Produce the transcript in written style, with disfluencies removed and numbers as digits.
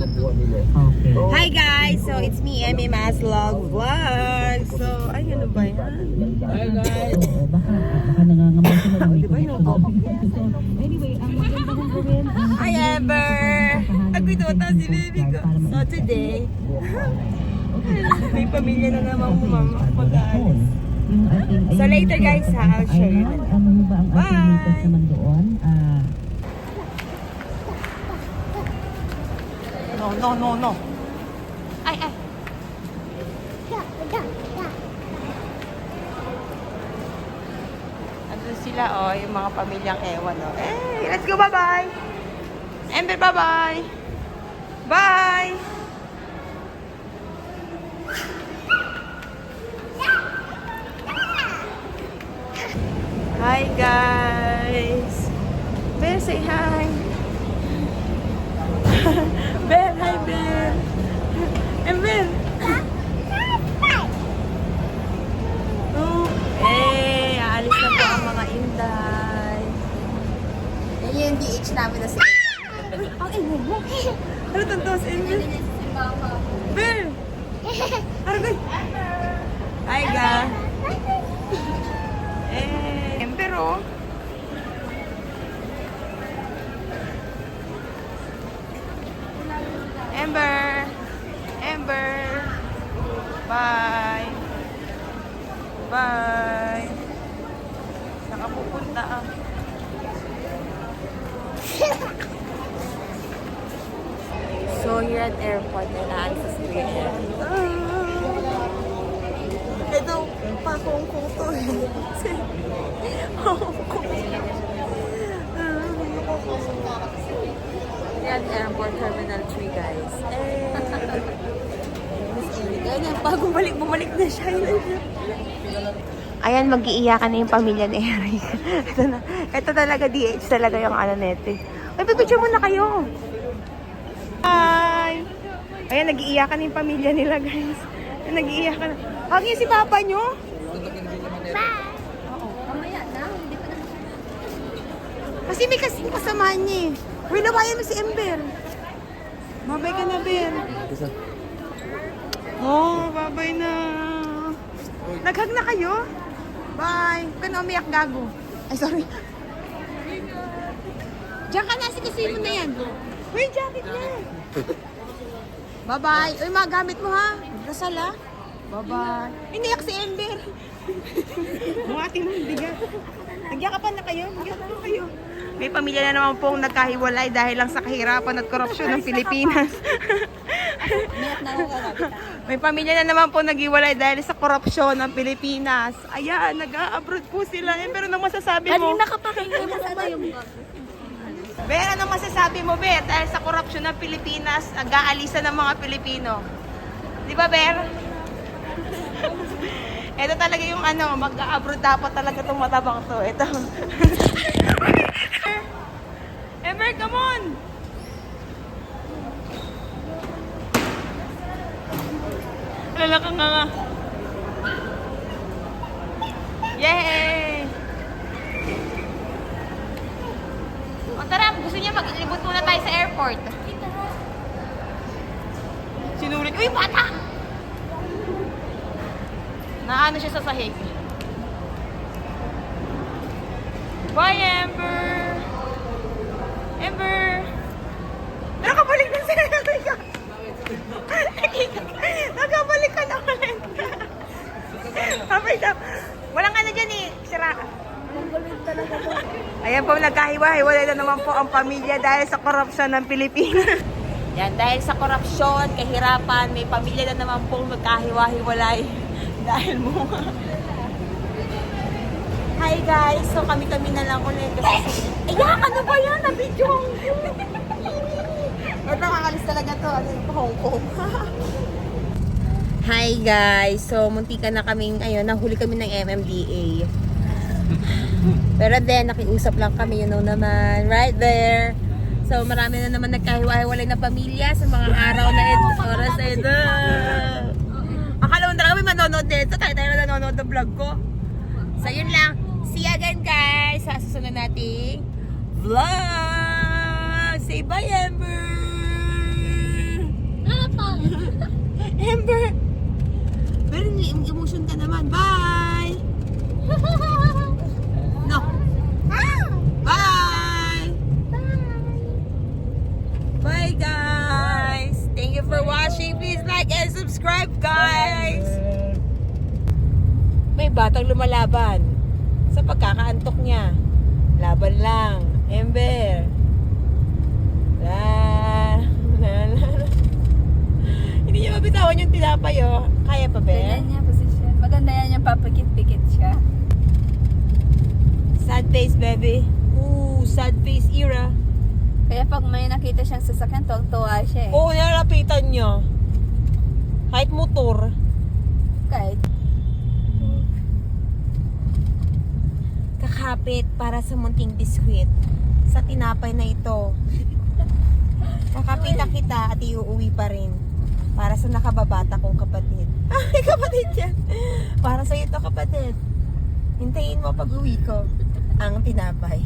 Okay. Hi guys! So it's me, Emmy Maslog Vlog. So, ay ano ba yan? Hi guys! Oo, baka nangangamay sila ng may connection. Anyway, ang maganda kong gawin... Hi Ember! Agwidota si baby ko. So today, may pamilya na naman mag-aalis. So later guys ha, I'll show you. Ano ba ang ating latest naman doon? No. Ay. Andun sila yung mga pamilyang ewan Hey, let's go, bye-bye! Ember, bye-bye! Bye! Hi guys! Bear, say hi! Bear, hi Bear! Ember! Aalis na po ang mga inday. Yan yung DH namin na sila. Ang ingay mo! Ano ito si Ember? Bear! Aragay! Hi ga! Ember oh! Ember! Bye! Bye! Saan ka pupunta So here at airport na naalis sa Sweden. Ito, pakong-kong to Here at airport terminal 3 guys. Ganyan, bago bumalik na siya. Ayan, mag-iiyakan na yung pamilya ni Eric. Ito talaga, DH talaga yung ano nete. Ay, pipicture muna kayo. Hi! Ayan, nag-iiyakan na yung pamilya nila, guys. Nag-iiyakan na. Huwag niyo si papa nyo. Mamaya na, hindi pa na. Kasi may kasamahan niya eh. Uy, nawayan mo si Ember. Babay ka na, Ben. Oh, babay na. Naghag na kayo? Bye. Huwag ka na umiyak, gago. Ay, sorry. Diyan ka na, sikasihin mo na yan. Uy, jacket niya. Bye-bye. Uy, mga gamit mo ha. Rasal ha. Bye-bye. Iniyak si Ember. Buhati mo, bigat. Nagyakapan na kayo. Magyakapan na kayo. May pamilya na naman pong nagkahiwalay dahil lang sa kahirapan at korupsyon ng Pilipinas. May pamilya na naman po naghiwalay dahil sa korupsyon ng Pilipinas. Ayan, nag-a-abroad po sila. Pero anong masasabi mo? Kanina ka pa kayo masama yung Ber, anong masasabi mo, Ber? Dahil sa korupsyon ng Pilipinas, nag-aalisan ng mga Pilipino. Di ba, Ber? Ito talaga yung ano, mag-a-abroad dapat talaga itong matabang to. Ito. Ember, come on! Alala ka nga. Yay! O tara, gusto niya mag-libot muna tayo sa airport. Sinulit. Uy, bata! Naano siya sa sahig. Bye, Ember! Ember! Nakabalik na sila. Nakabalik ka na ulit. Walang ano dyan eh. Sira ka. Ayan po, nagkahiwa-hiwalay na naman po ang pamilya dahil sa korupsyon ng Pilipinas. Yan, dahil sa korupsyon, kahirapan, may pamilya na naman po nagkahiwa-hiwalay dahil mo. Hi guys, so kami-kami na lang ulit kasi ayan, ano ba yan? Nabidyong ko. Ito, kakalis talaga to. Ano yung Hong Kong? Hi guys, so muntika na kaming, ayun, nahuli kami ng MMDA. Pero then, nakiusap lang kami, you know naman, right there. So, marami na naman nagkahiwa-hiwalay na pamilya sa mga araw na ito, oras na ito. Akala mo talaga may manonood dito, tayo na nanonood ng vlog ko. So, yun lang. See you again guys sa susunod nating vlog. Say bye, Ember! like and subscribe, guys! May batang lumalaban sa pagkakaantok niya. Laban lang. Ember. La, la, la, la. Hindi niya mabitawan yung tinapay, oh. Kaya pa, Be? Ganyan niya position. Maganda yan yung papikit-pikit siya. Sad face, baby. Ooh, sad face era. Kaya pag may nakita siyang sasakyan, tuwa siya eh. Oo, nilalapitan niya. Kahit motor. Kahit Kakapit para sa munting biskwit sa tinapay na ito. Kakapita kita at iuuwi pa rin para sa nakababata kong kapatid. Ay, kapatid yan. Para sa ito, kapatid. Hintayin mo pag uwi ko ang tinapay.